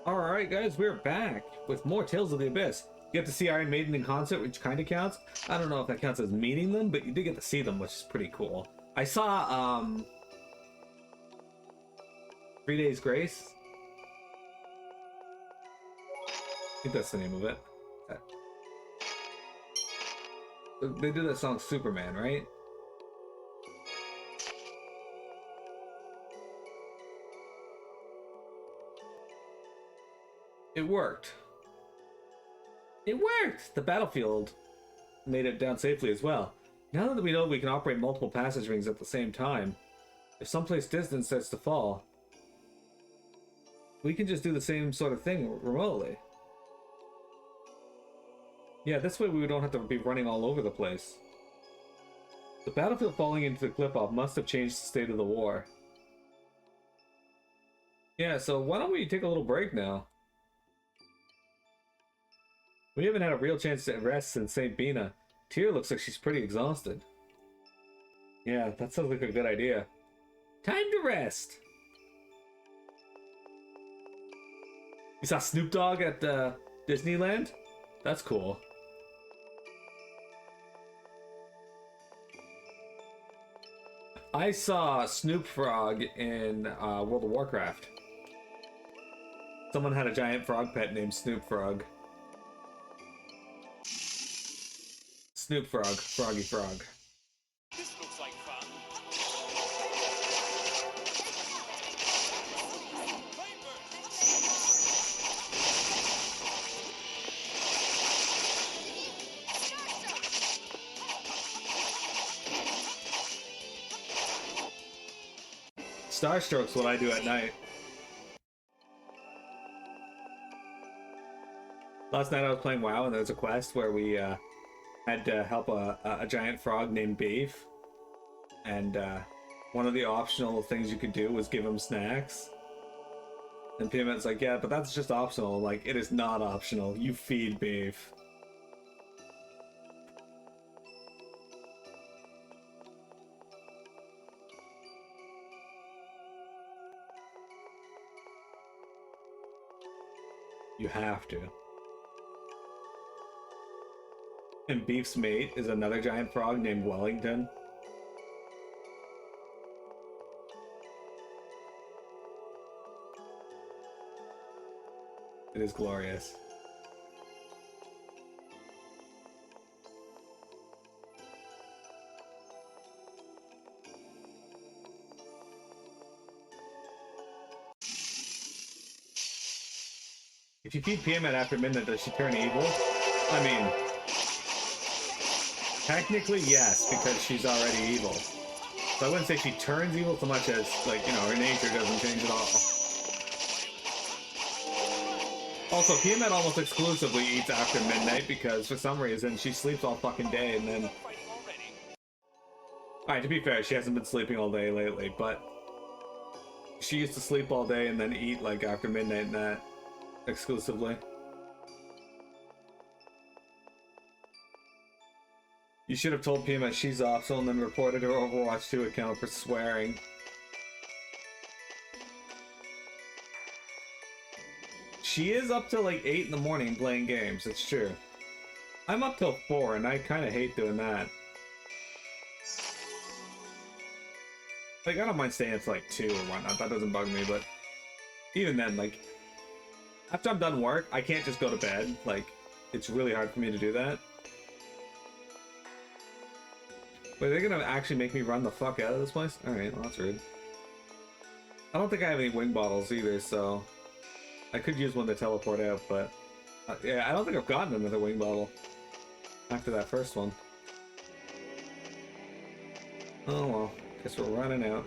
Alright guys, we're back with more Tales of the Abyss. You get to see Iron Maiden in concert, which kind of counts. I don't know if that counts as meeting them, but you did get to see them, which is pretty cool. I saw, 3 Days Grace. I think that's the name of it. They do that song Superman, right? It worked. It worked! The battlefield made it down safely as well. Now that we know we can operate multiple passage rings at the same time, if someplace distant starts to fall, we can just do the same sort of thing remotely. Yeah, this way we don't have to be running all over the place. The battlefield falling into the cliff-off must have changed the state of the war. Yeah, so why don't we take a little break now? We haven't had a real chance to rest since St. Bina. Tyr looks like she's pretty exhausted. Yeah, that sounds like a good idea. Time to rest! You saw Snoop Dogg at Disneyland? That's cool. I saw Snoop Frog in World of Warcraft. Someone had a giant frog pet named Snoop Frog. Snoop Frog, Froggy Frog. This looks like fun. Starstroke's what I do at night. Last night I was playing WoW and there was a quest where we had to help a giant frog named Beef. And one of the optional things you could do was give him snacks. And Piament's like, yeah, but that's just optional. I'm like, it is not optional. You feed Beef. You have to. And Beef's mate is another giant frog named Wellington. It is glorious. If you feed Piament after midnight, does she turn evil? I mean, technically yes, because she's already evil. So I wouldn't say she turns evil so much as, like, you know, her nature doesn't change at all. Also, Piament almost exclusively eats after midnight because for some reason she sleeps all fucking day and then... Alright, to be fair, she hasn't been sleeping all day lately, but she used to sleep all day and then eat, like, after midnight and that exclusively. You should have told Piament she's off, so and then reported her Overwatch 2 account for swearing. She is up till like 8 in the morning playing games, it's true. I'm up till 4 and I kinda hate doing that. Like, I don't mind staying up to like 2 or whatnot, that doesn't bug me, but even then, like, after I'm done work, I can't just go to bed. Like, it's really hard for me to do that. Wait, they're gonna actually make me run the fuck out of this place? Alright, well, that's rude. I don't think I have any wing bottles either, so... I could use one to teleport out, but... yeah, I don't think I've gotten another wing bottle after that first one. Oh well, guess we're running out.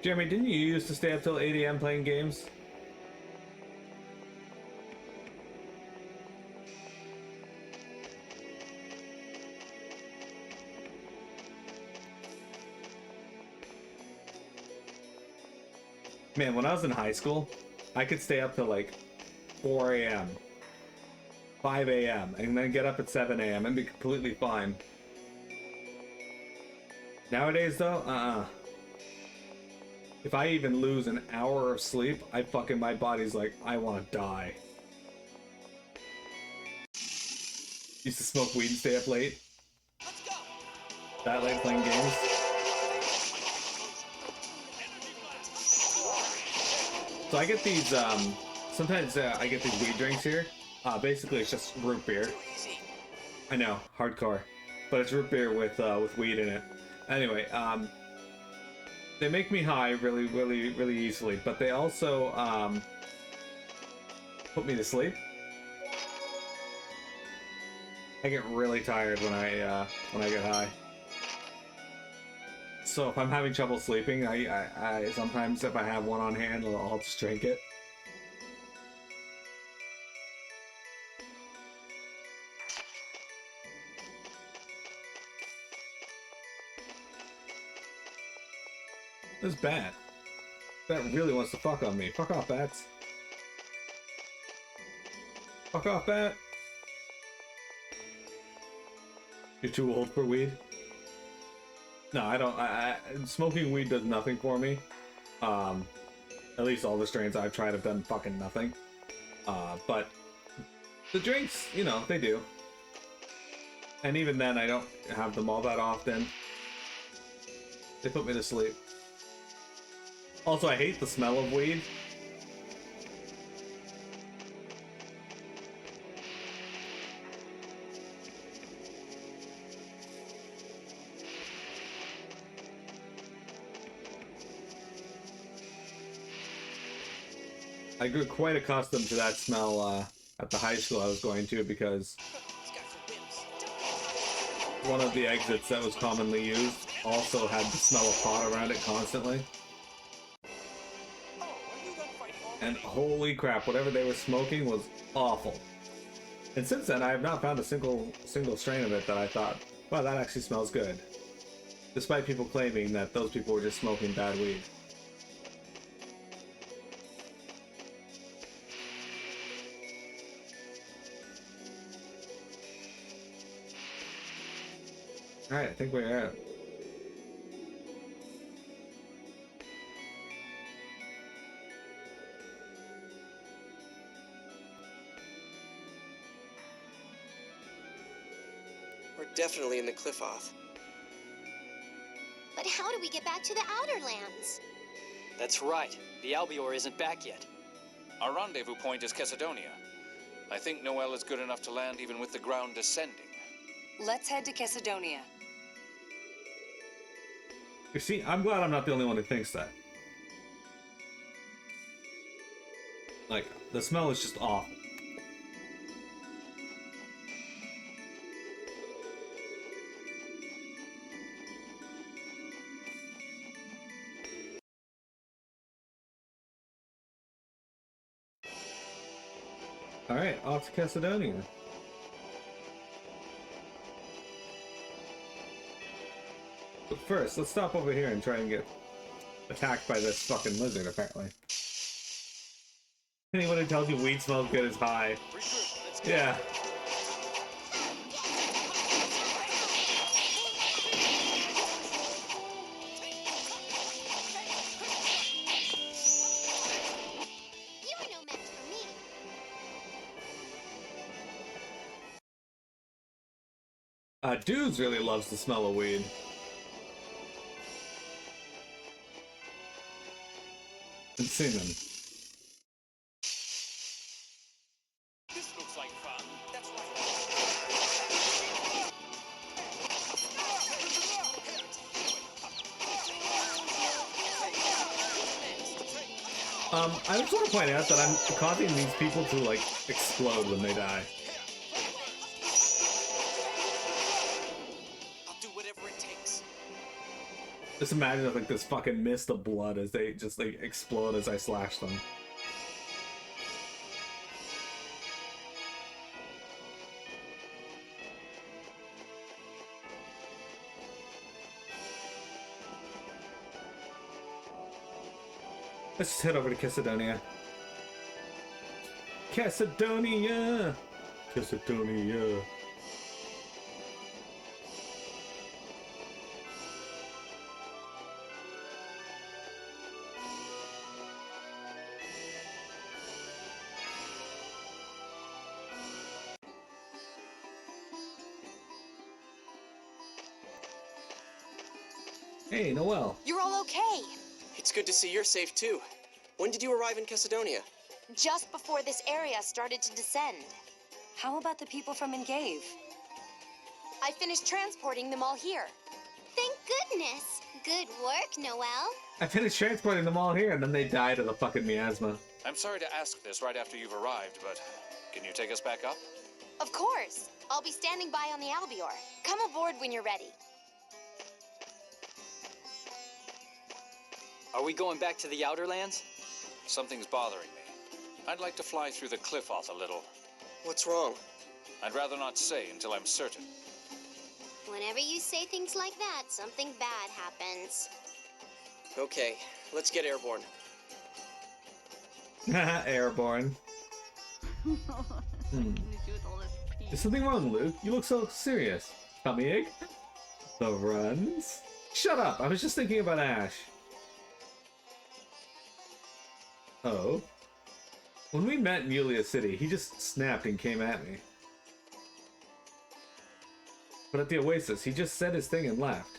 Jeremy, didn't you used to stay up till 8 AM playing games? Man, when I was in high school, I could stay up till like 4 AM, 5 AM, and then get up at 7 AM and be completely fine. Nowadays, though, If I even lose an hour of sleep, my body's like, I want to die. Used to smoke weed and stay up late. Let's go. That late playing games. So I get these, sometimes I get these weed drinks here. Basically it's just root beer. Too easy. I know, hardcore. But it's root beer with weed in it. Anyway, they make me high really easily, but they also, put me to sleep. I get really tired when I get high. So if I'm having trouble sleeping, I sometimes if I have one on hand, I'll just drink it. This bat. Bat really wants to fuck on me. Fuck off, bats. Fuck off, bat. You're too old for weed? No, I don't. Smoking weed does nothing for me. At least all the strains I've tried have done fucking nothing. But the drinks, you know, they do. And even then, I don't have them all that often. They put me to sleep. Also, I hate the smell of weed. I grew quite accustomed to that smell at the high school I was going to because These guys are wimps. one of the exits that was commonly used also had the smell of pot around it constantly. Oh, are you done fighting already? And holy crap, whatever they were smoking was awful. And since then, I have not found a single strain of it that I thought, wow, that actually smells good. Despite people claiming that those people were just smoking bad weed. Alright, I think we're out. We're definitely in the Cliff-Oth. But how do we get back to the Outer Lands? That's right. The Albior isn't back yet. Our rendezvous point is Chesidonia. I think Noel is good enough to land even with the ground descending. Let's head to Chesidonia. You see, I'm glad I'm not the only one who thinks that. Like, the smell is just awful. Alright, off to Chesidonia. But first, let's stop over here and try and get attacked by this fucking lizard, apparently. Anyone who tells you weed smells good is high. Regroup. Let's go. Yeah. You are no match for me. Dudes really loves the smell of weed. And cinnamon. This looks like fun. That's right. I just want to point out that I'm causing these people to, like, explode when they die. I'll do whatever it takes. Just imagine, like, this fucking mist of blood as they just, like, explode as I slash them. Let's just head over to Chesidonia. Chesidonia! Chesidonia. Hey, Noelle. You're all okay. It's good to see you're safe too. When did you arrive in Chesedonia? Just before this area started to descend. How about the people from Engave? I finished transporting them all here. Thank goodness. Good work, Noelle. I finished transporting them all here, and then they died of the fucking miasma. I'm sorry to ask this right after you've arrived, but can you take us back up? Of course. I'll be standing by on the Albior. Come aboard when you're ready. Are we going back to the Outer Lands? Something's bothering me. I'd like to fly through the cliff off a little. What's wrong? I'd rather not say until I'm certain. Whenever you say things like that, something bad happens. Okay, let's get airborne. Airborne. Is something wrong, Luke? You look so serious. Tummy ache? The runs? Shut up! I was just thinking about Ash. Oh. When we met in Yulia City, he just snapped and came at me. But at the Oasis, he just said his thing and left.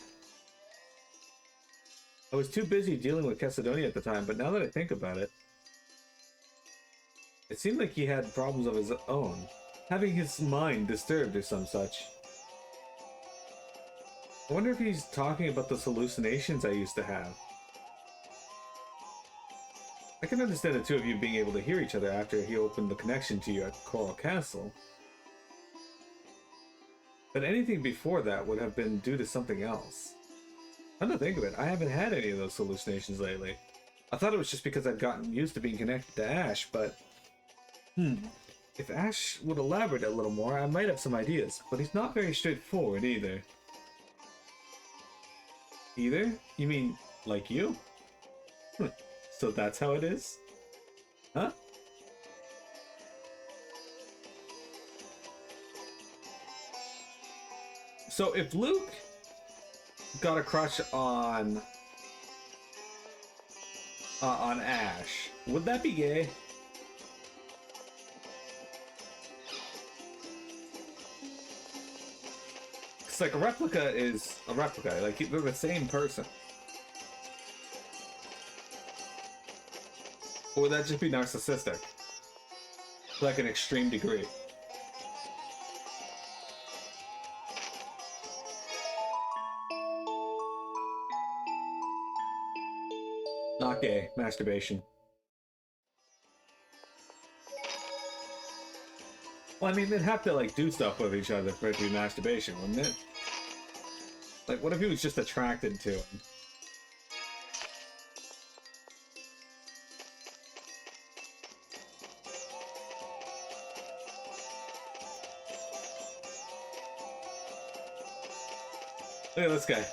I was too busy dealing with Chesedonia at the time, but now that I think about it, it seemed like he had problems of his own, having his mind disturbed or some such. I wonder if he's talking about those hallucinations I used to have. I can understand the two of you being able to hear each other after he opened the connection to you at Coral Castle. But anything before that would have been due to something else. Come to think of it, I haven't had any of those hallucinations lately. I thought it was just because I'd gotten used to being connected to Ash, but... If Ash would elaborate a little more, I might have some ideas, but he's not very straightforward either. Either? You mean, like you? So that's how it is? Huh? So if Luke got a crush on Ash, would that be gay? It's like a replica is a replica, like they're the same person. Or would that just be narcissistic? Like an extreme degree. Not gay. Masturbation. Well, I mean, they'd have to, like, do stuff with each other for it to be masturbation, wouldn't it? Like, what if he was just attracted to him? Look at this guy.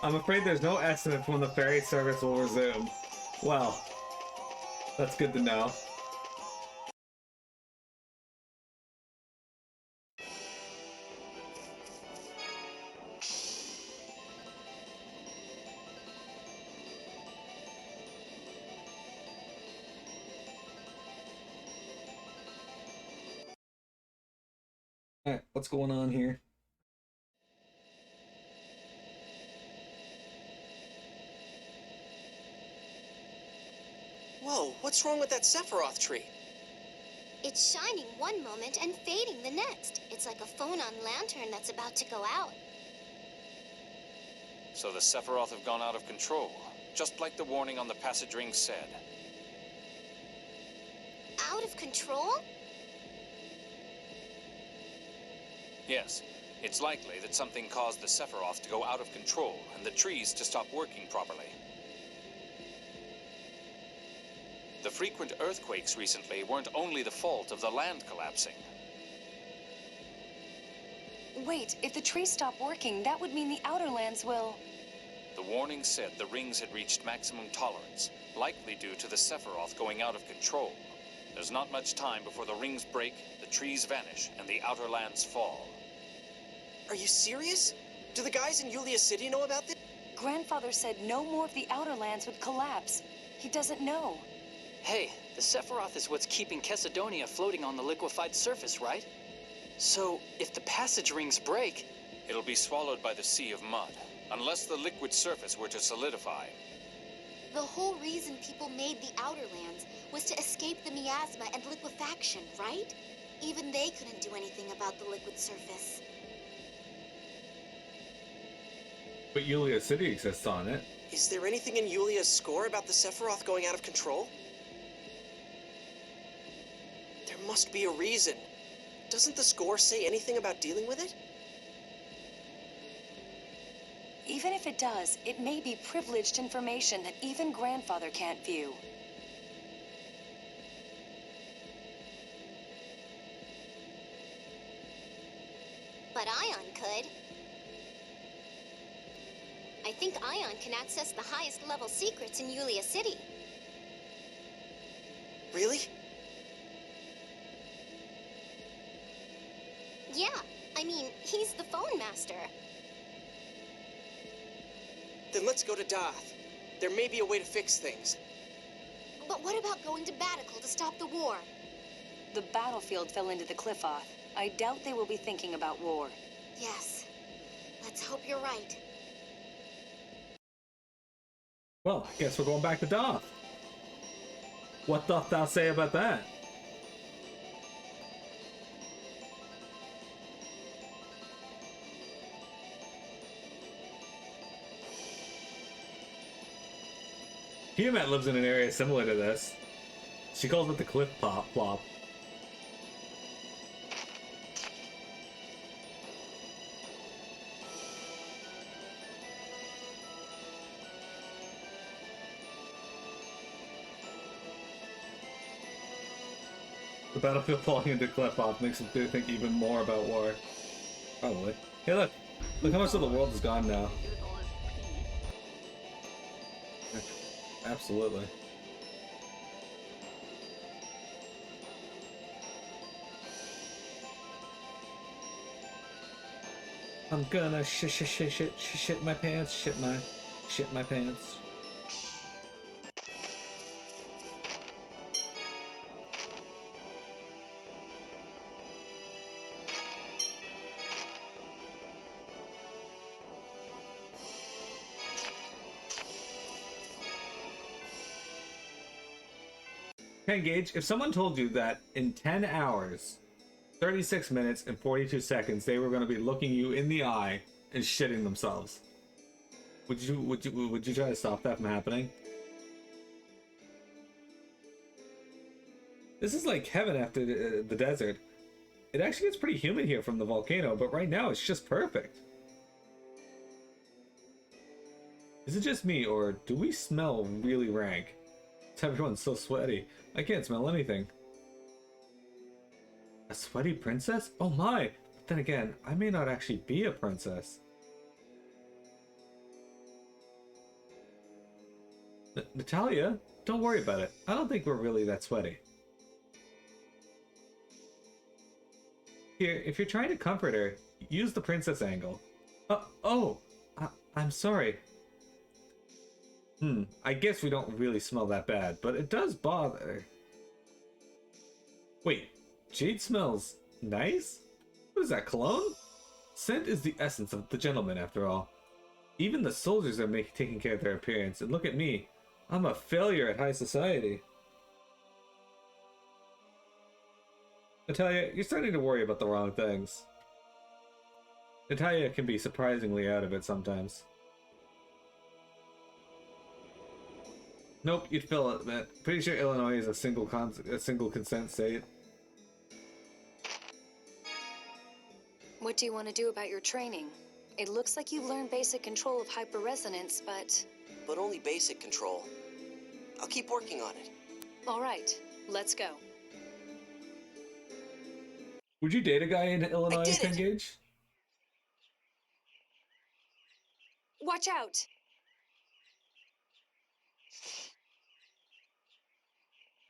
I'm afraid there's no estimate for when the ferry service will resume. Well, that's good to know. Alright, what's going on here? Whoa, what's wrong with that Sephiroth tree? It's shining one moment and fading the next. It's like a phone-on lantern that's about to go out. So the Sephiroth have gone out of control, just like the warning on the passage ring said. Out of control? Yes, it's likely that something caused the Sephiroth to go out of control and the trees to stop working properly. The frequent earthquakes recently weren't only the fault of the land collapsing. Wait, if the trees stop working, that would mean the Outer Lands will... The warning said the rings had reached maximum tolerance, likely due to the Sephiroth going out of control. There's not much time before the rings break, the trees vanish, and the Outer Lands fall. Are you serious? Do the guys in Yulia City know about this? Grandfather said no more of the Outer Lands would collapse. He doesn't know. Hey, the Sephiroth is what's keeping Chesedonia floating on the liquefied surface, right? So, if the passage rings break... It'll be swallowed by the sea of mud. Unless the liquid surface were to solidify. The whole reason people made the Outer Lands was to escape the miasma and liquefaction, right? Even they couldn't do anything about the liquid surface. But Yulia City exists on it. Is there anything in Yulia's score about the Sephiroth going out of control? There must be a reason. Doesn't the score say anything about dealing with it? Even if it does, it may be privileged information that even Grandfather can't view. But Ion could. I think Ion can access the highest level secrets in Yulia City. Really? Yeah, I mean, he's the phone master. Then let's go to Daath. There may be a way to fix things. But what about going to Batical to stop the war? The battlefield fell into the Cliff-Oth. I doubt they will be thinking about war. Yes. Let's hope you're right. Well, I guess we're going back to Daath. What doth thou say about that? Tiamat lives in an area similar to this. She calls it the Cliff Plop. The battlefield falling into Cliff-Off makes him think even more about war. Probably. Hey, look! Look how much of the world is gone now. Absolutely. I'm gonna shit my pants, shit my pants. Okay, Gage, if someone told you that in 10 hours, 36 minutes, and 42 seconds, they were going to be looking you in the eye and shitting themselves, would you try to stop that from happening? This is like heaven after the desert. It actually gets pretty humid here from the volcano, but right now it's just perfect. Is it just me, or do we smell really rank? Everyone's so sweaty. I can't smell anything. A sweaty princess? Oh my! But then again, I may not actually be a princess. Natalia, don't worry about it. I don't think we're really that sweaty. Here, if you're trying to comfort her, use the princess angle. I'm sorry. I guess we don't really smell that bad, but it does bother. Wait, Jade smells nice? What is that, cologne? Scent is the essence of the gentleman, after all. Even the soldiers are taking care of their appearance, and look at me. I'm a failure at high society. Natalia, you're starting to worry about the wrong things. Natalia can be surprisingly out of it sometimes. Nope, you'd fill it, man. Pretty sure Illinois is a single consent state. What do you want to do about your training? It looks like you've learned basic control of hyperresonance, but... But only basic control. I'll keep working on it. All right, let's go. Would you date a guy in Illinois, I did it! Gage? Watch out!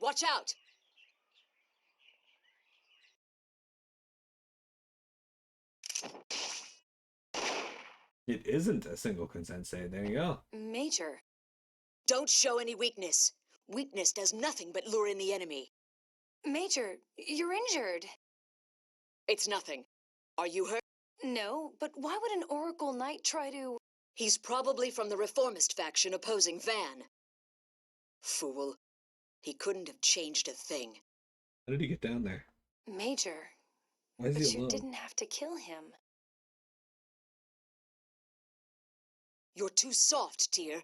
Watch out! It isn't a single consent state. There you go. Major. Don't show any weakness. Weakness does nothing but lure in the enemy. Major, you're injured. It's nothing. Are you hurt? No, but why would an Oracle Knight try to... He's probably from the reformist faction opposing Van. Fool. He couldn't have changed a thing. How did he get down there? Major, Why is but he you alone? didn't have to kill him. You're too soft, Tyr.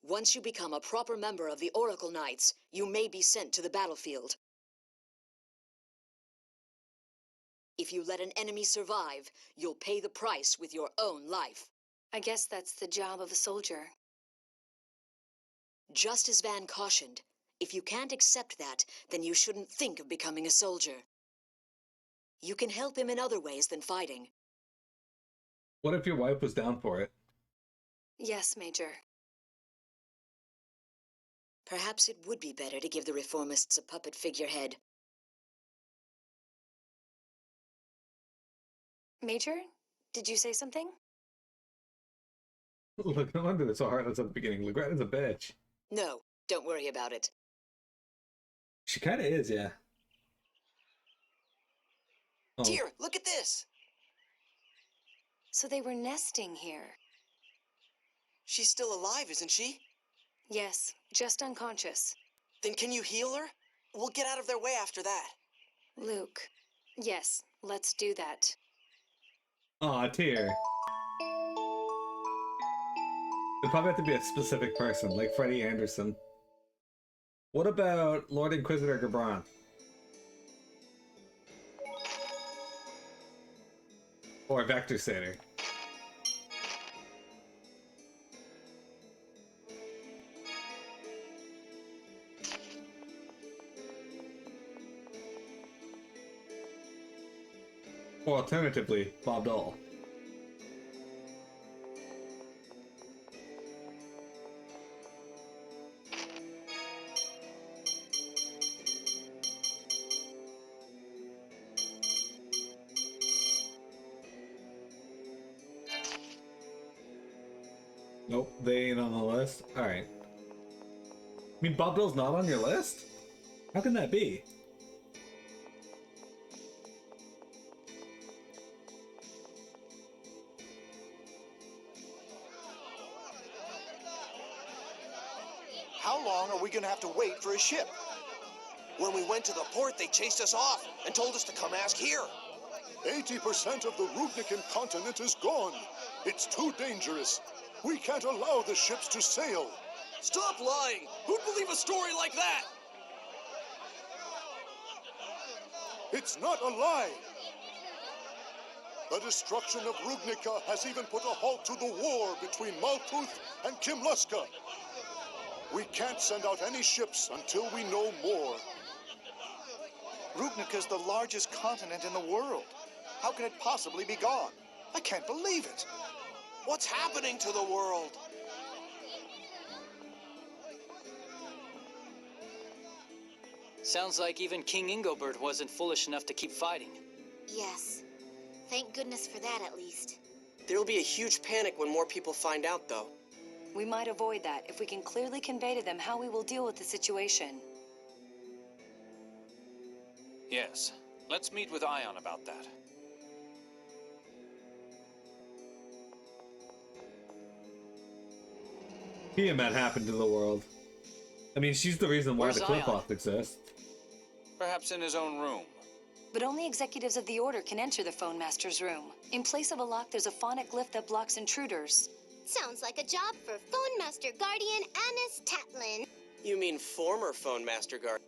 Once you become a proper member of the Oracle Knights, you may be sent to the battlefield. If you let an enemy survive, you'll pay the price with your own life. I guess that's the job of a soldier. Just as Van cautioned, if you can't accept that, then you shouldn't think of becoming a soldier. You can help him in other ways than fighting. What if your wife was down for it? Yes, Major. Perhaps it would be better to give the reformists a puppet figurehead. Major, did you say something? Look, no wonder it's so heartless at the beginning. Legretta's a bitch. No, don't worry about it. She kind of is, yeah. Oh. Tyr, look at this. So they were nesting here. She's still alive, isn't she? Yes, just unconscious. Then can you heal her? We'll get out of their way after that. Luke. Yes, let's do that. Aw, Tyr. It'd probably have to be a specific person, like Freddie Anderson. What about Lord Inquisitor Gabron? Or Vector Satyr? Or alternatively, Bob Dole. Nope, they ain't on the list. Alright. I mean, Bob Dole's not on your list? How can that be? How long are we gonna have to wait for a ship? When we went to the port, they chased us off and told us to come ask here. 80% of the Rubnican continent is gone. It's too dangerous. We can't allow the ships to sail. Stop lying! Who'd believe a story like that? It's not a lie. The destruction of Rubnica has even put a halt to the war between Malkuth and Kimluska. We can't send out any ships until we know more. Rubnica's the largest continent in the world. How can it possibly be gone? I can't believe it. What's happening to the world? Sounds like even King Ingobert wasn't foolish enough to keep fighting. Yes. Thank goodness for that, at least. There'll be a huge panic when more people find out, though. We might avoid that if we can clearly convey to them how we will deal with the situation. Yes. Let's meet with Ion about that. Tiamat happened to the world. I mean, she's the reason why Where's the Cliff Ion? Off exists. Perhaps in his own room. But only executives of the Order can enter the Phone Master's room. In place of a lock, there's a phonic glyph that blocks intruders. Sounds like a job for Phone Master Guardian Annis Tatlin. You mean former Phone Master Guard?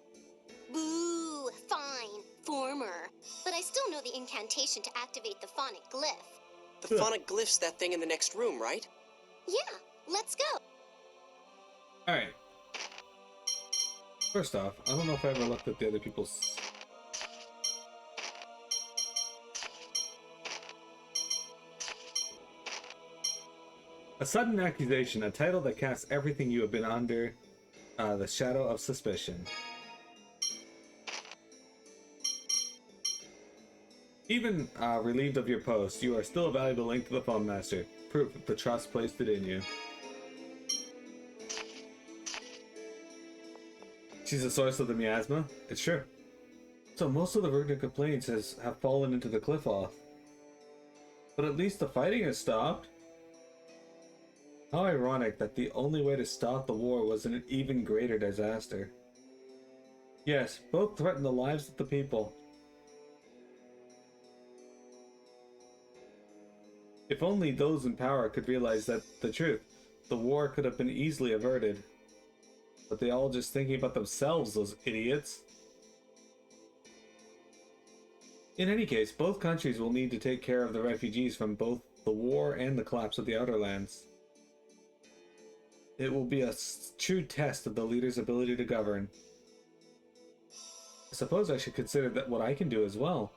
Boo, fine, former. But I still know the incantation to activate the phonic glyph. The phonic glyph's that thing in the next room, right? Yeah, let's go. Alright. First off, I don't know if I ever looked at the other people's... A sudden accusation, a title that casts everything you have been under the shadow of suspicion. Even relieved of your post, you are still a valuable link to the Phone Master, proof of the trust placed it in you. She's the source of the miasma? It's true. So most of the Rugna complaints have fallen into the Cliff Off. But at least the fighting has stopped. How ironic that the only way to stop the war was an even greater disaster. Yes, both threaten the lives of the people. If only those in power could realize that the truth, the war could have been easily averted. But they all just thinking about themselves, those idiots. In any case, both countries will need to take care of the refugees from both the war and the collapse of the Outer Lands. It will be a true test of the leader's ability to govern. I suppose I should consider that what I can do as well.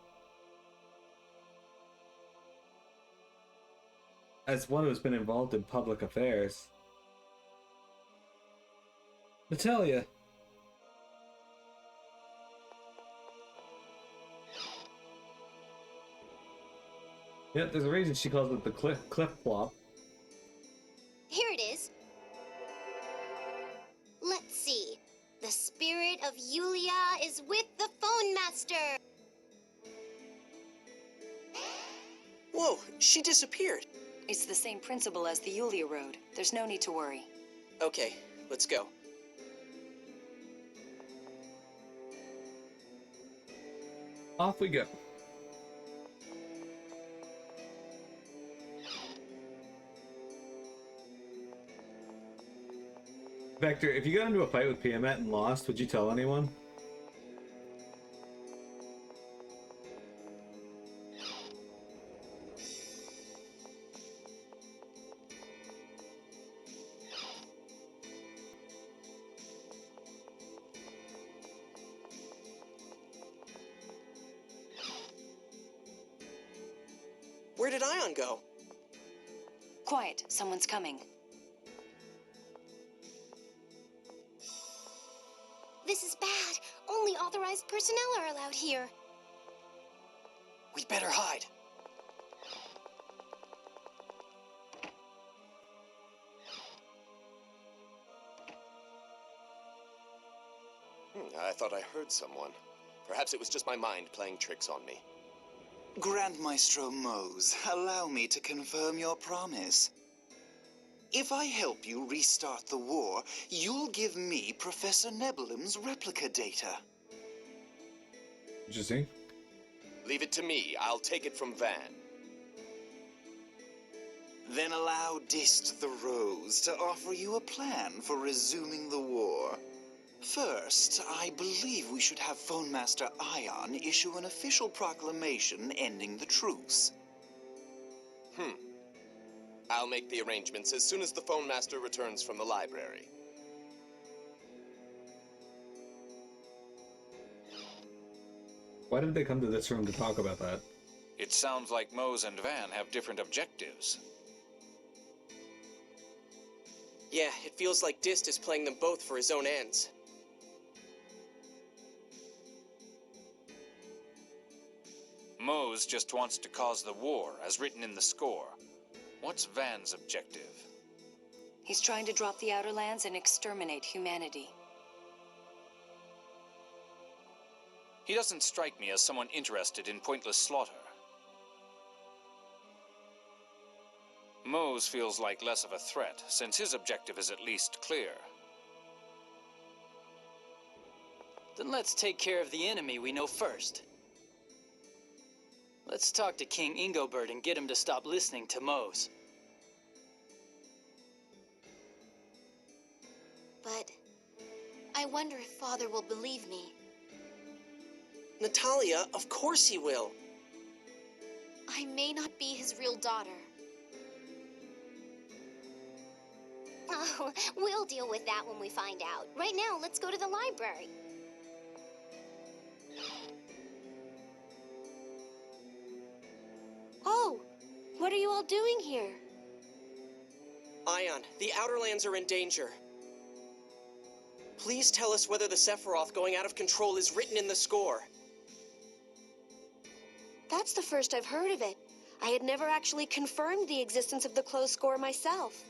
As one who has been involved in public affairs. Natalia! Yep, there's a reason she calls it the cliff plop. Here it is. Let's see. The spirit of Yulia is with the phone master. Whoa, she disappeared. It's the same principle as the Yulia Road. There's no need to worry. Okay, let's go. Off we go. Vector, if you got into a fight with Piamet and lost, would you tell anyone? Where did Ion go? Quiet, someone's coming. This is bad. Only authorized personnel are allowed here. We'd better hide. I thought I heard someone. Perhaps it was just my mind playing tricks on me. Grand Maestro Mohs, allow me to confirm your promise. If I help you restart the war, you'll give me Professor Nebulim's replica data. Interesting. Leave it to me. I'll take it from Van. Then allow Dist the Rose to offer you a plan for resuming the war. First, I believe we should have Phone Master Ion issue an official proclamation ending the truce. I'll make the arrangements as soon as the Phone Master returns from the library. Why did they come to this room to talk about that? It sounds like Mohs and Van have different objectives. Yeah, it feels like Dist is playing them both for his own ends. Mohs just wants to cause the war, as written in the score. What's Van's objective? He's trying to drop the Outer Lands and exterminate humanity. He doesn't strike me as someone interested in pointless slaughter. Mohs feels like less of a threat, since his objective is at least clear. Then let's take care of the enemy we know first. Let's talk to King Ingobert and get him to stop listening to Mohs. But I wonder if Father will believe me. Natalia, of course he will. I may not be his real daughter. Oh, we'll deal with that when we find out. Right now, let's go to the library. Oh, what are you all doing here? Ion, the Outer Lands are in danger. Please tell us whether the Sephiroth going out of control is written in the score. That's the first I've heard of it. I had never actually confirmed the existence of the closed score myself.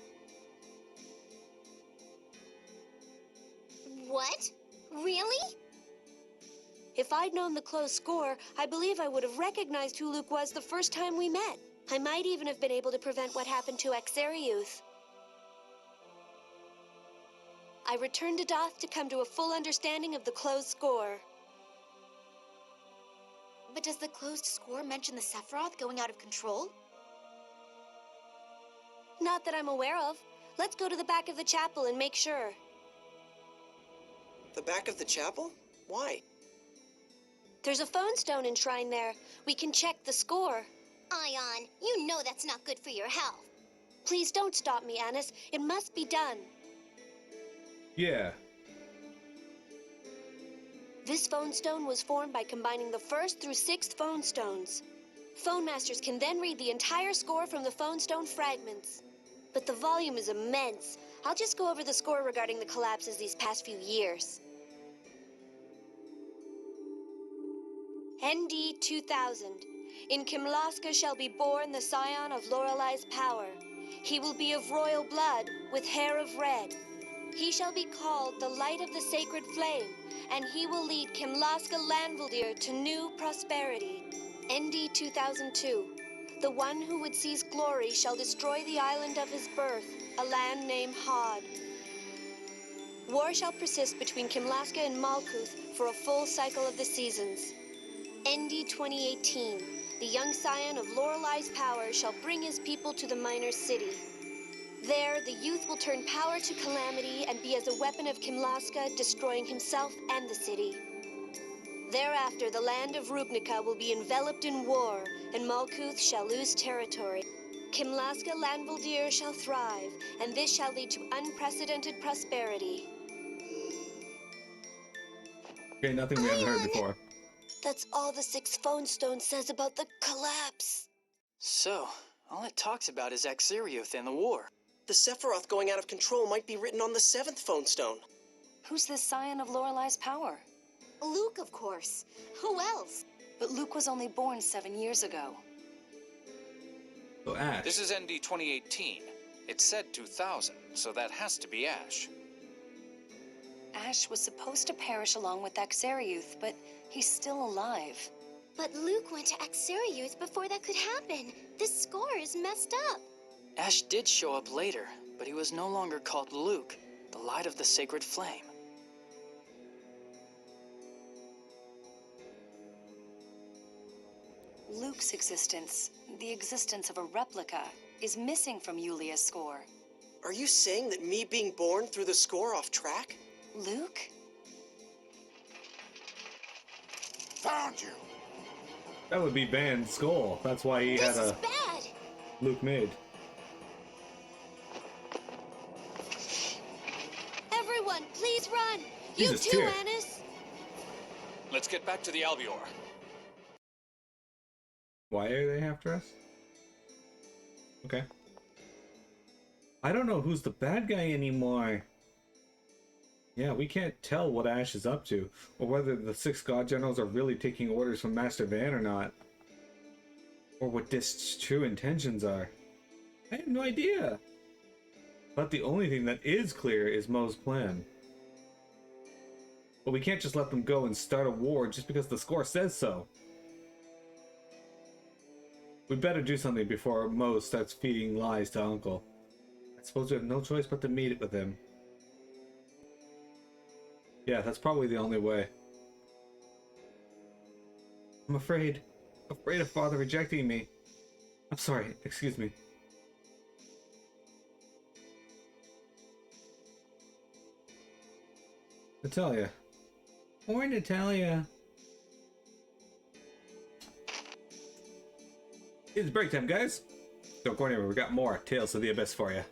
What? Really? If I'd known the closed score, I believe I would have recognized who Luke was the first time we met. I might even have been able to prevent what happened to Axariuth. I returned to Daath to come to a full understanding of the closed score. But does the closed score mention the Sephiroth going out of control? Not that I'm aware of. Let's go to the back of the chapel and make sure. The back of the chapel? Why? There's a phone stone enshrined there. We can check the score. Ion, you know that's not good for your health. Please don't stop me, Anis. It must be done. Yeah. This phone stone was formed by combining the 1st through 6th phone stones. Phone masters can then read the entire score from the phone stone fragments. But the volume is immense. I'll just go over the score regarding the collapses these past few years. ND 2000. In Kimlaska shall be born the scion of Lorelei's power. He will be of royal blood, with hair of red. He shall be called the light of the sacred flame, and he will lead Kimlaska Landvaldir to new prosperity. ND 2002. The one who would seize glory shall destroy the island of his birth, a land named Hod. War shall persist between Kimlaska and Malkuth for a full cycle of the seasons. ND 2018. The young scion of Lorelei's power shall bring his people to the minor city. There, the youth will turn power to calamity and be as a weapon of Kimlaska, destroying himself and the city. Thereafter, the land of Rubnica will be enveloped in war, and Malkuth shall lose territory. Kimlaska Landvaldir shall thrive, and this shall lead to unprecedented prosperity. Okay, nothing we haven't heard before. That's all the 6th phone stone says about the collapse. So, all it talks about is Axariuth and the war. The Sephiroth going out of control might be written on the 7th phone stone. Who's this scion of Lorelei's power? Luke, of course. Who else? But Luke was only born 7 years ago. So Ash. This is ND 2018. It said 2000, so that has to be Ash. Ash was supposed to perish along with Axariuth, but he's still alive. But Luke went to Axariuth before that could happen. This score is messed up. Ash did show up later, but he was no longer called Luke, the light of the sacred flame. Luke's existence, the existence of a replica, is missing from Yulia's score. Are you saying that me being born threw the score off track? Luke? Found you! That would be Van's skull. That's why he had a Bad! Luke made. Everyone, please run! Jesus, you too, Tyr. Anis! Let's get back to the Albior. Why are they after us? Okay. I don't know who's the bad guy anymore. Yeah, we can't tell what Ash is up to, or whether the 6 God Generals are really taking orders from Master Van or not. Or what Disc's true intentions are. I have no idea. But the only thing that is clear is Mohs' plan. But we can't just let them go and start a war just because the score says so. We better do something before Mohs starts feeding lies to Uncle. I suppose we have no choice but to meet it with him. Yeah, that's probably the only way. I'm afraid of Father rejecting me. I'm sorry, excuse me. Natalia. Poor Natalia. It's break time, guys. Don't go anywhere, we got more Tales of the Abyss for you.